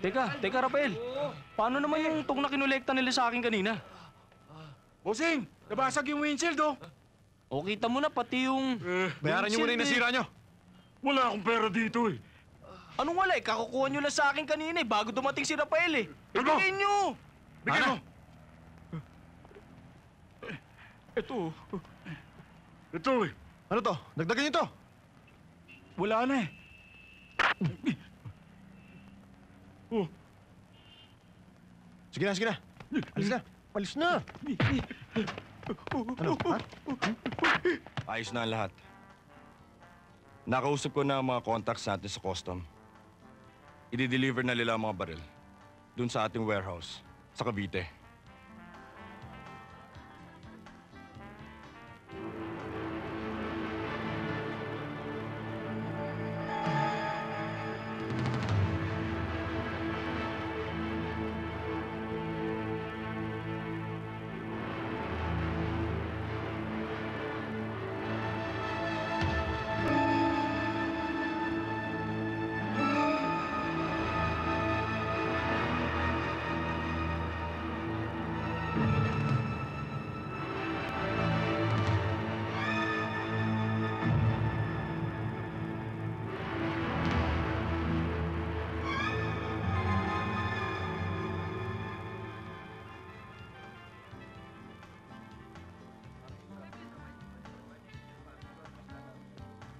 Teka, Rafael. Paano naman yung tong na kinolekta nila sa akin kanina? Bossing, nabasag yung windshield, oh. O, kita mo na, pati yung... Bayaran niyo muna yung nasira niyo. Wala akong pera dito, eh. Anong wala eh? Kakukuha nyo lang sa akin kanina eh, bago dumating si Rafael eh. Ano? Ibigay nyo! Bigyan mo. Ito, eh. Ano to? Dagdagan niyo to. Wala na, eh. Oh. Sige na. Alis na. Alis na. Ano? Ha? Ayos na ang lahat. Nakausap ko na ang mga contacts natin sa custom. I-deliver na nila ang mga baril dun sa ating warehouse sa Cavite.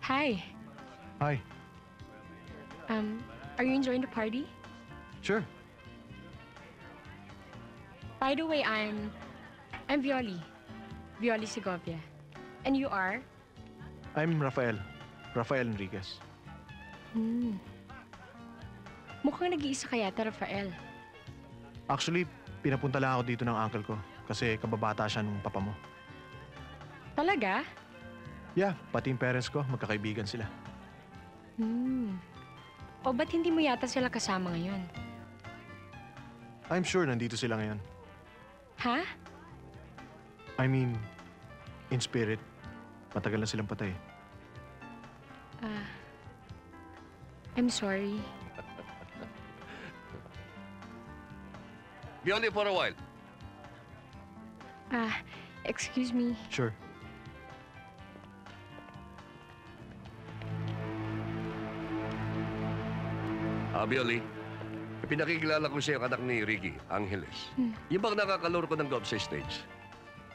Hi. Hi. Are you enjoying the party? Sure. By the way, I'm Violi. Violi Segovia. And you are? I'm Rafael. Rafael Enriquez. Mukhang nag-iisa ka yata, Rafael. Actually, pinapunta lang ako dito ng uncle ko kasi kababata siya nung papa mo. Talaga? Yeah, pati yung parents ko, magkakaibigan sila. O ba't hindi mo yata sila kasama ngayon? I'm sure nandito sila ngayon. Ha? I mean, in spirit, matagal na silang patay. I'm sorry. Be only for a while. Excuse me. Sure. Bioli, pinakikilala ko siya yung anak ni Ricky, Angeles. Yung bang nakakalaro ko ng golf sa stage.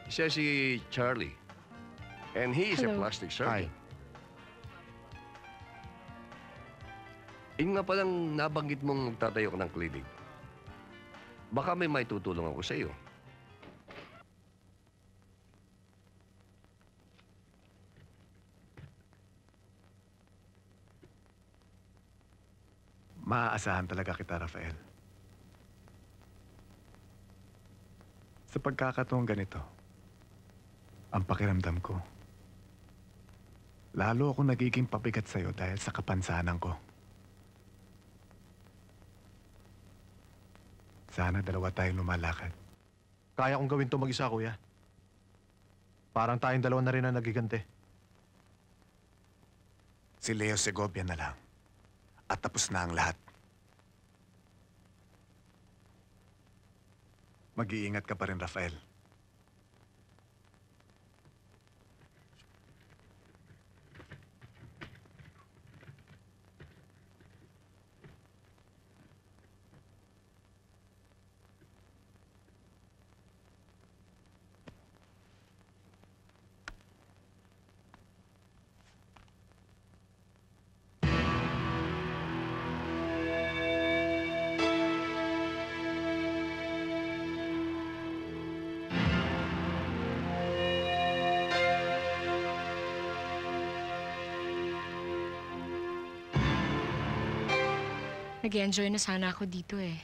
Siya si Charlie. And he is a Hello. plastic surgeon. Yung nga palang nabanggit mong magtatayo ka ng clinic. Baka may maitutulong ako sa iyo. Maaasahan talaga kita, Rafael. Sa pagkakataong ganito, ang pakiramdam ko, lalo ako nagiging pabigat sa'yo dahil sa kapansanan ko. Sana dalawa tayong lumalakad. Kaya kong gawin to mag-isa, kuya. Parang tayong dalawa na rin ang nagigante. Si Leo Segovia na lang. At tapos na ang lahat. Mag-iingat ka pa rin, Rafael. Nag-enjoy na sana ako dito eh.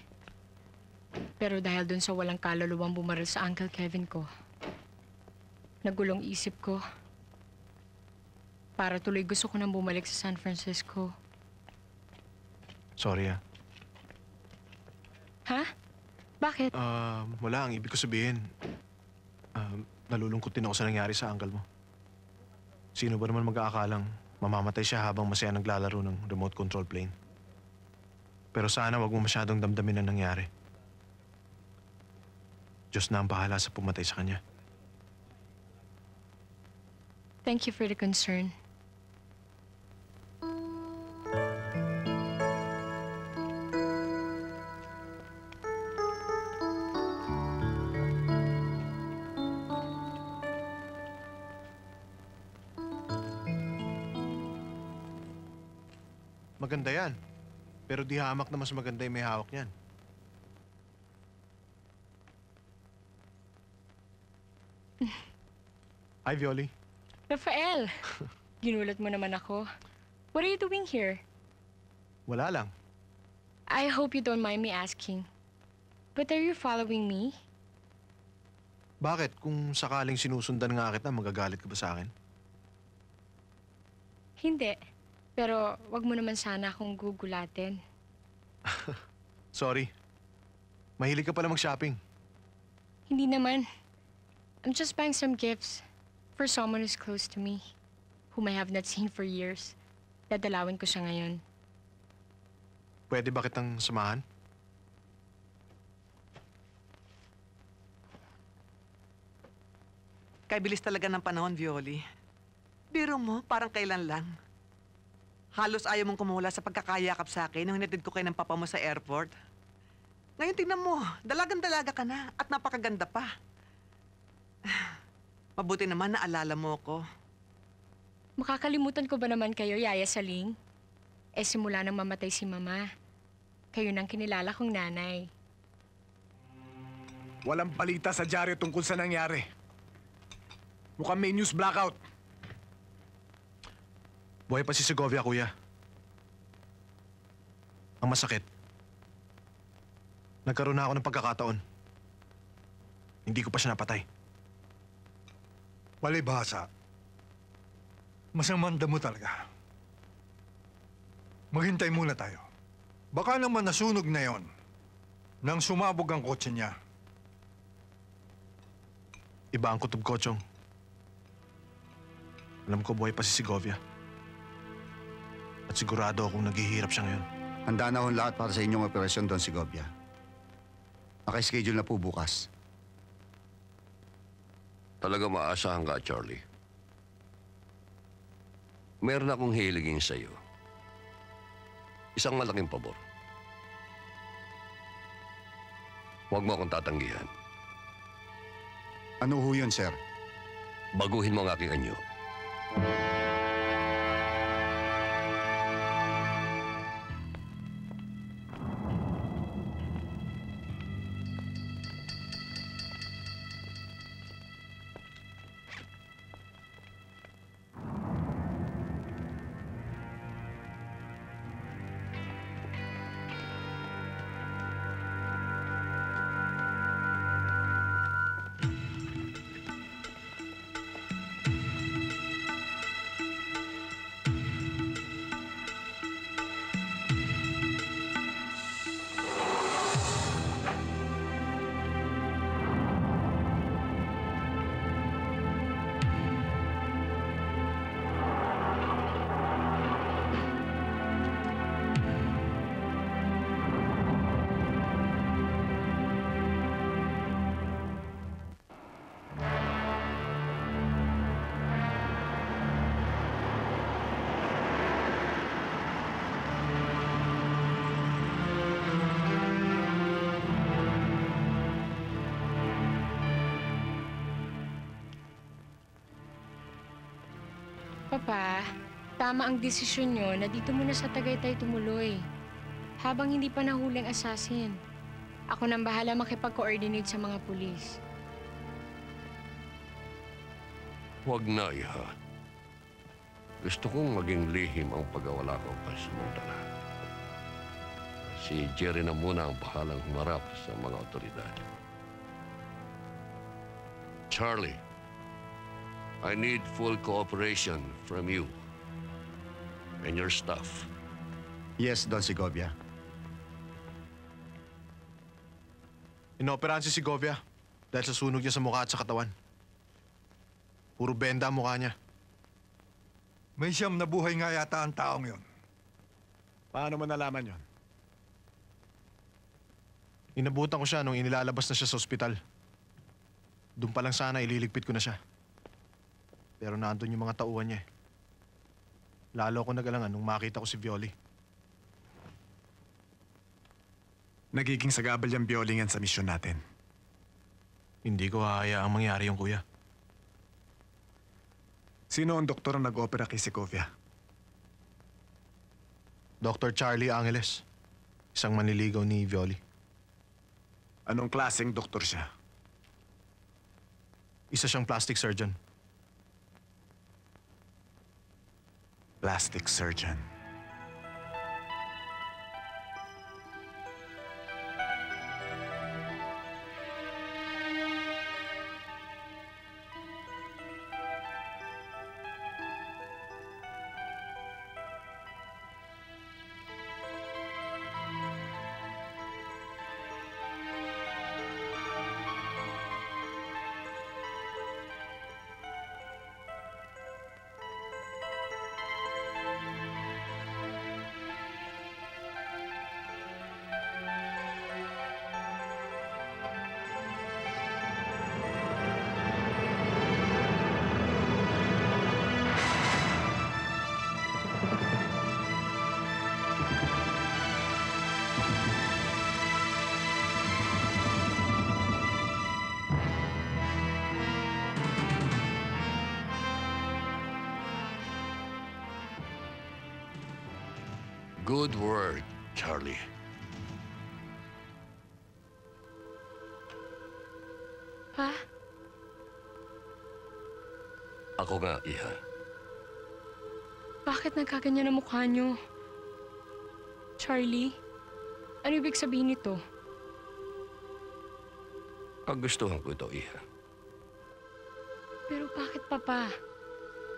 Pero dahil dun sa walang kaluluwang bumaril sa Uncle Kevin ko, nagulong isip ko. Para tuloy gusto ko nang bumalik sa San Francisco. Sorry, ah. Ha? Bakit? Wala. Ang ibig ko sabihin, nalulungkot din ako sa nangyari sa uncle mo. Sino ba naman mag-aakalang mamamatay siya habang masaya naglalaro ng remote control plane? Pero sana wag mo masyadong damdamin ang nangyari. Diyos na ang bahala sa pumatay sa kanya. Thank you for the concern. Maganda yan. Pero di hamak na mas maganda yung may hawak niyan. Hi, Violi. Rafael! Ginulat mo naman ako. What are you doing here? Wala lang. I hope you don't mind me asking. But are you following me? Bakit? Kung sakaling sinusundan nga kita, magagalit ka ba sa akin? Hindi. Pero wag mo naman sana akong gugulatin. Sorry. Mahilig ka pala mag-shopping. Hindi naman. I'm just buying some gifts for someone who's close to me, whom I have not seen for years. Dadalawin ko siya ngayon. Pwede ba kitang samahan? Kay bilis talaga ng panahon, Violi. Biro mo, parang kailan lang. Halos ayaw mong kumula sa pagkakayakap sa akin nung hinatid ko kayo ng papa mo sa airport. Ngayon tingnan mo, dalagang-dalaga ka na at napakaganda pa. Mabuti naman naalala mo ko. Makakalimutan ko ba naman kayo, Yaya Saling? Simula nang mamatay si Mama, kayo nang kinilala kong nanay. Walang balita sa dyaryo tungkol sa nangyari. Mukhang may news blackout. Buhay pa si Segovia, kuya. Ang masakit, nagkaroon na ako ng pagkakataon. Hindi ko pa siya napatay. Palibhasa. Masamang damo talaga. Maghintay muna tayo. Baka naman nasunog na yon nang sumabog ang kotse niya. Iba ang kutob ko, Chong. Alam ko buhay pa si Segovia. At sigurado akong naghihirap siya ngayon. Handa na ho lahat para sa inyong operasyon, Don Segovia. Naka-schedule na po bukas. Talaga maasahan ka, Charlie. Meron akong hiligin sa'yo. Isang malaking pabor. Huwag mo akong tatanggihan. Ano ho yun, sir? Baguhin mo ang aking anyo. Papa, tama ang desisyon nyo na dito muna sa Tagaytay tumuloy. Habang hindi pa nahuling assassin. Ako nang bahala makipag-coordinate sa mga pulis. Huwag na, Iha. Gusto kong maging lihim ang pagkawala ko pansamantala. Si Jerry na muna ang bahalang humarap sa mga otoridad. Charlie, I need full cooperation from you and your staff. Yes, Don Segovia. Inoperahan si Segovia dahil sa sunog niya sa mukha at sa katawan. Puro benda ang mukha niya. May siyam na buhay nga yata ang taong yon. Paano mo nalaman yon? Inabutan ko siya nung inilalabas na siya sa ospital. Doon pa lang sana ililigpit ko na siya. Pero nandun yung mga tauhan niya eh. Lalo ako nagalangan nung makita ko si Violi. Nagiging sagabal yung Biolingan sa misyon natin. Hindi ko hahayaang mangyari yung kuya. Sino ang doktor ang nag-opera kay Segovia? Dr. Charlie Angeles. Isang manliligaw ni Violi. Anong klaseng doktor siya? Isa siyang plastic surgeon. Plastic surgeon. Good work, Charlie. Pa? Ako nga, Iha. Bakit nagkaganyan ang mukha niyo? Charlie? Ano ibig sabihin nito? Kagustuhan ko ito, Iha. Pero bakit, Papa?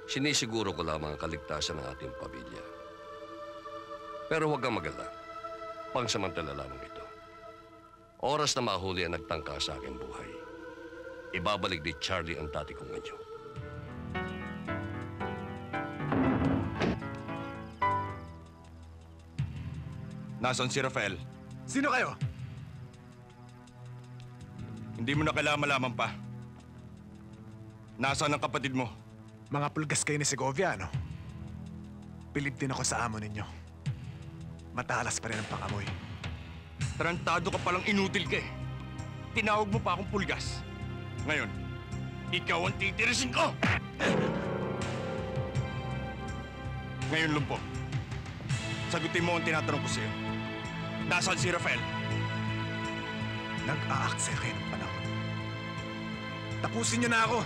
Sinisiguro ko lamang ang kaligtasan ng ating pamilya. Pero huwag kang mag-alala. Pangsamantala lamang ito. Oras na mahuli ang nagtangka sa aking buhay. Ibabalik ni Charlie ang dati kong anyo. Nasaan si Rafael? Sino kayo? Hindi mo na kailangan malaman pa. Nasaan ang kapatid mo? Mga pulgas kayo ni Segovia, ano? Bilib din ako sa amo ninyo. Matalas pa rin ang pangamoy. Tarantado ka palang inutil ka eh. Tinawag mo pa akong pulgas. Ngayon, ikaw ang titirisin ko! Ngayon, Lumpo, sagutin mo ang tinatanong ko sa'yo. Nasaan si Rafael? Nag-aaksaya kayo ng panahon. Tapusin niyo na ako!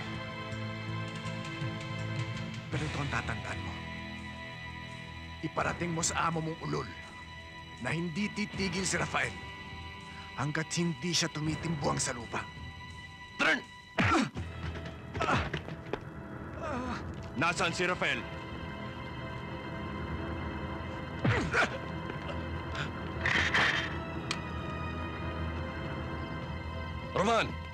Pero ito ang tatandaan mo. Iparating mo sa amo mong ulol na hindi titigil si Rafael hanggat hindi siya tumitimbuang sa lupa. Tren! Nasaan si Rafael? Roman!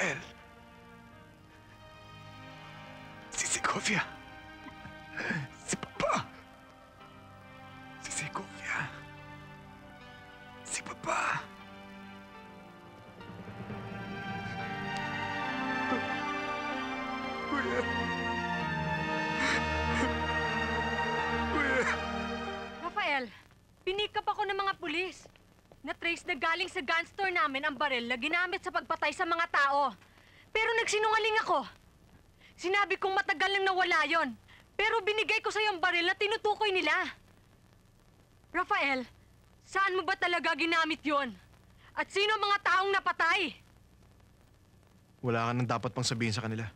Rafael. Si Segovia. Si Papa. Si Segovia. Si Papa. Kuya. Kuya. Rafael, pinikap ako ng mga pulis. Na-trace na galing sa gun store namin ang baril na ginamit sa pagpatay sa mga tao. Pero nagsinungaling ako. Sinabi kong matagal nang nawala yon. Pero binigay ko sa yung baril na tinutukoy nila. Rafael, saan mo ba talaga ginamit yon? At sino ang mga taong napatay? Wala ka nang dapat pang sabihin sa kanila.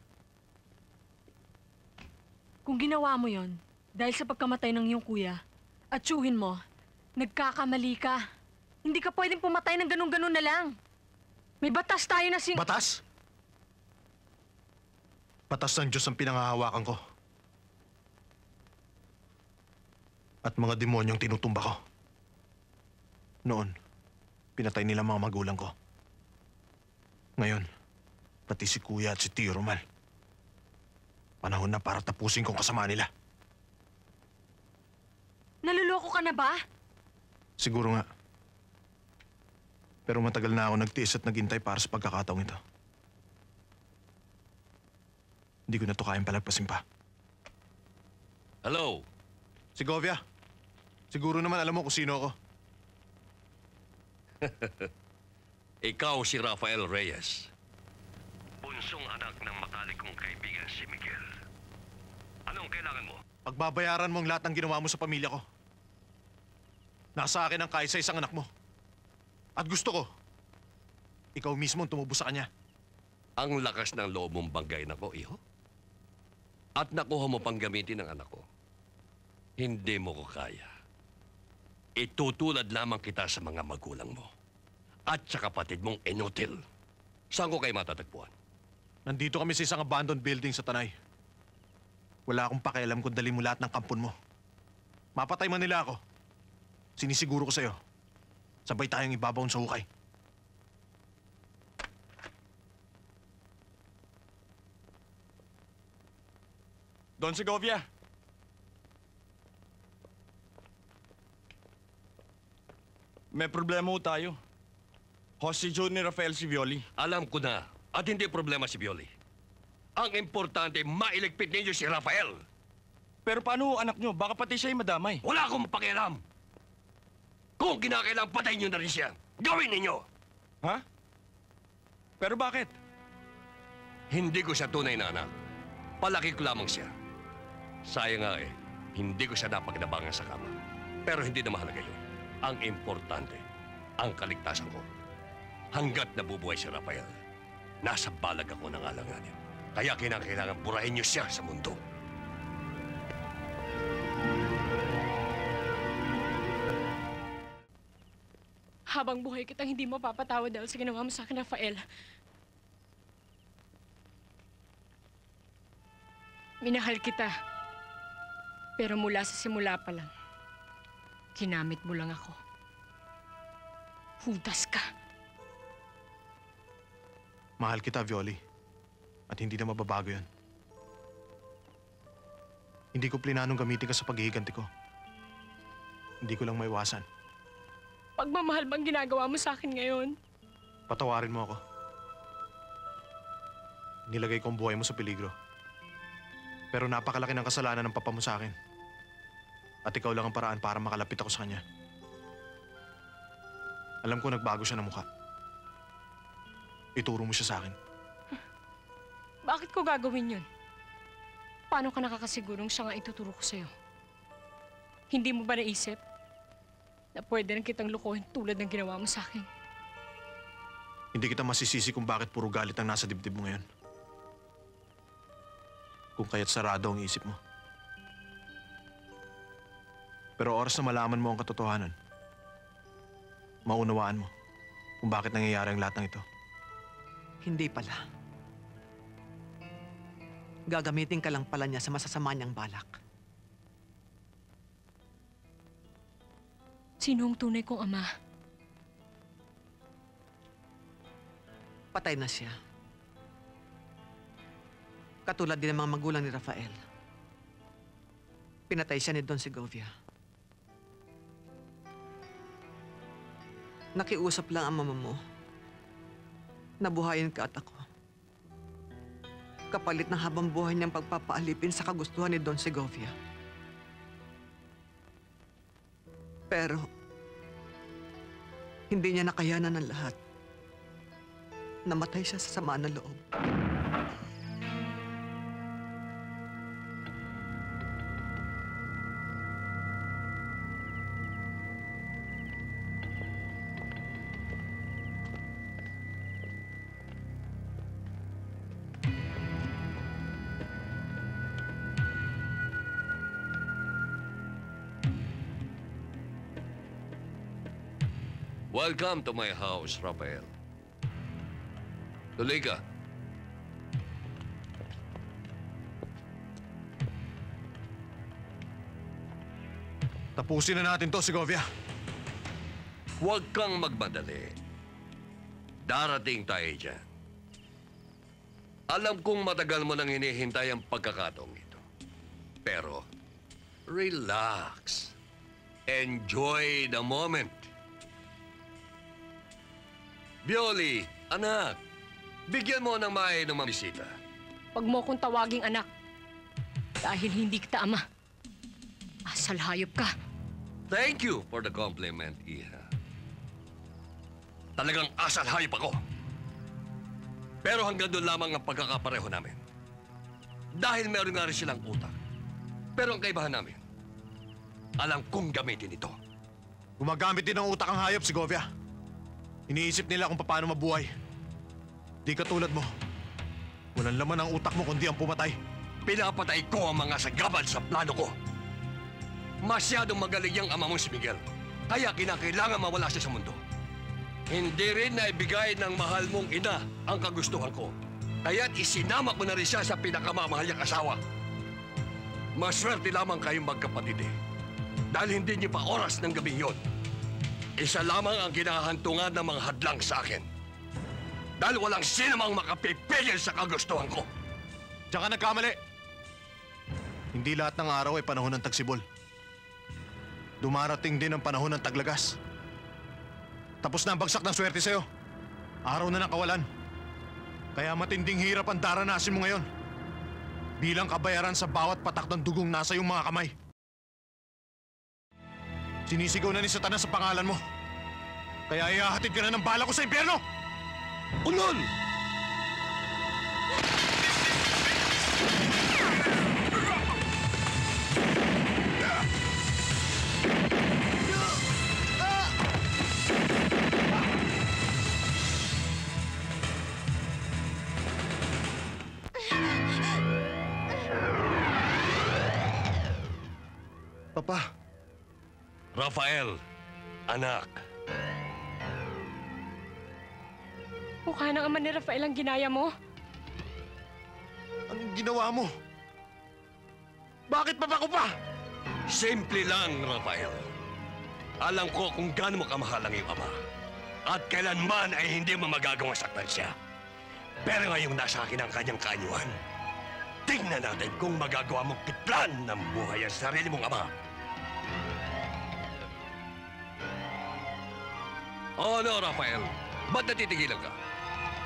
Kung ginawa mo yon dahil sa pagkamatay ng iyong kuya at tsuhin mo, nagkakamali ka. Hindi ka pwedeng pumatay ng ganun-ganun na lang. May batas tayo na Batas? Batas ng Diyos ang pinangahawakan ko. At mga demonyong tinutumba ko. Noon, pinatay nila mga magulang ko. Ngayon, pati si Kuya at si Tio Romal. Panahon na para tapusin kong kasama nila. Naluloko ka na ba? Siguro nga. Pero matagal na ako nagtiis at naghintay para sa pagkakataong ito. Hindi ko na to kayang palagpasin pa. Hello? Segovia, siguro naman alam mo kung sino ako. Ikaw si Rafael Reyes. Bunsong anak ng matalik kong kaibigan si Miguel. Anong kailangan mo? Pagbabayaran mo ang lahat ng ginawa mo sa pamilya ko. Nasa akin ang kahit sa isang anak mo. At gusto ko, ikaw mismo ang tumubo sa kanya. Ang lakas ng loob mong banggain ako, iho? At nakuha mo pang gamitin ng anak ko. Hindi mo ko kaya. Itutulad lamang kita sa mga magulang mo. At sa kapatid mong inutil. Saan ko kayo matatagpuan? Nandito kami sa isang abandoned building sa Tanay. Wala akong pakialam kung dali mo lahat ng kampon mo. Mapatay man nila ako. Sinisiguro ko sa'yo. Sabay tayong ibabaon sa hukay. Don Segovia. May problema ho tayo. Hostage ni Rafael Sivioli. Alam ko na. At hindi problema si Violi. Ang importante, mailigpit ninyo si Rafael. Pero paano ho anak nyo? Baka pati siya'y madamay. Wala akong pakialam. Kung kinakailangan, patayin nyo na rin siya. Gawin ninyo! Ha? Pero bakit? Hindi ko siya tunay na anak. Palaki ko lamang siya. Sayang nga hindi ko siya napagnabangan sa kama. Pero hindi na mahalaga yun. Ang importante, ang kaligtasan ko. Hanggat nabubuhay si Rafael, nasa balag ako ng alanganin. Kaya kinakailangan burahin niyo siya sa mundo. Habang buhay kitang hindi mo papatawad dahil sa ginawa mo sa akin, Rafael. Minahal kita. Pero mula sa simula pa lang, ginamit mo lang ako. Hudas ka. Mahal kita, Violi. At hindi na mababago yun. Hindi ko plinanong gamitin ka sa paghihiganti ko. Hindi ko lang maiwasan. Pagmamahal bang ginagawa mo sa akin ngayon? Patawarin mo ako. Nilagay ko ang buhay mo sa peligro. Pero napakalaki ng kasalanan ng papa mo sa akin. At ikaw lang ang paraan para makalapit ako sa kanya. Alam ko nagbago siya ng mukha. Ituro mo siya sa akin. Bakit ko gagawin yun? Paano ka nakakasigurong siya nga ituturo ko sa'yo? Hindi mo ba naisip na pwede rin kitang lukuhin tulad ng ginawa mo sa akin? Hindi kita masisisi kung bakit puro galit ang nasa dibdib mo ngayon. Kung kaya't sarado ang isip mo. Pero oras na malaman mo ang katotohanan, maunawaan mo kung bakit nangyayari ang lahat ng ito. Hindi pala. Gagamitin ka lang pala niya sa masasama niyang balak. Sino ang tunay kong ama? Patay na siya. Katulad din ng mga magulang ni Rafael. Pinatay siya ni Don Segovia. Nakiusap lang ang mama mo. Nabuhayin ka at ako. Kapalit ng habang buhay niyang pagpapaalipin sa kagustuhan ni Don Segovia. Pero, hindi niya nakayanan ng lahat. Namatay siya sa sama ng loob. Welcome to my house, Rafael. Tuloy ka. Tapusin na natin to, Segovia. Huwag kang magmadali. Darating tayo dyan. Alam kong matagal mo nang hinihintay ang pagkakataong ito. Pero, relax. Enjoy the moment. Bioli, anak, bigyan mo ng mainom ang bisita. Huwag mo kong tawaging anak. Dahil hindi kita ama. Asal hayop ka. Thank you for the compliment, Iha. Talagang asal hayop ako. Pero hanggang doon lamang ang pagkakapareho namin. Dahil meron nga rin silang utak. Pero ang kaibahan namin, alam kong gamitin ito. Gumagamit din ng utak ang hayop, Segovia. Iniisip nila kung paano mabuhay. Di katulad mo. Walang laman ang utak mo kundi ang pumatay. Pinapatay ko ang mga sagabal sa plano ko. Masyadong magaling ang ama mong si Miguel. Kaya kinakailangan mawala siya sa mundo. Hindi rin naibigay ng mahal mong ina ang kagustuhan ko. Kaya't isinama ko na rin siya sa pinakamamahal niyang asawa. Maswerte lamang kayong magkapatid eh. Dahil hindi niyo pa oras ng gabing yon. Isa lamang ang kinahantungan ng mga hadlang sa akin. Dahil walang sino mang makapipigil sa kagustuhan ko. Diyan ka nagkamali. Hindi lahat ng araw ay panahon ng tagsibol. Dumarating din ang panahon ng taglagas. Tapos na ang bagsak ng swerte sa'yo. Araw na ng kawalan. Kaya matinding hirap ang daranasin mo ngayon. Bilang kabayaran sa bawat patak ng dugong nasa iyong mga kamay. Sinisigaw na ni Satanas sa pangalan mo. Kaya ihahatid ka na ng bala ko sa impyerno! Unon! Papa. Rafael, anak. Mukha ng ama ni Rafael ang ginaya mo. Anong ginawa mo? Bakit pa ko pa? Simple lang, Rafael. Alam ko kung gaano mo kamahal ang iyong ama. At kailanman ay hindi mo magagawang saktan siya. Pero ngayong nasa akin ang kanyang kaanyuan, tingnan natin kung magagawa mong pitlan ng buhay ang sarili mong ama. Oh no, Rafael. Ba't natitigilan ka?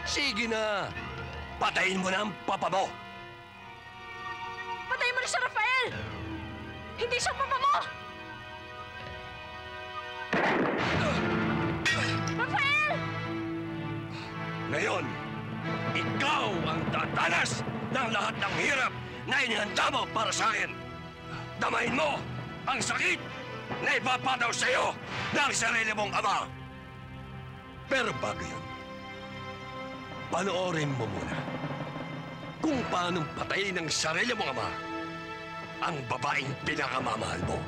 Sige na. Patayin mo na ang papa mo. Patayin mo na siya, Rafael! Hindi siya papa mo! Rafael! Ngayon, ikaw ang tatanas ng lahat ng hirap na inihanda mo para sa akin. Damahin mo ang sakit na ipapataw sa iyo ng sarili mong ama. Pero bago yun, panoorin mo muna kung paano patayin ng sarili mong ama ang babaeng pinakamamahal mo.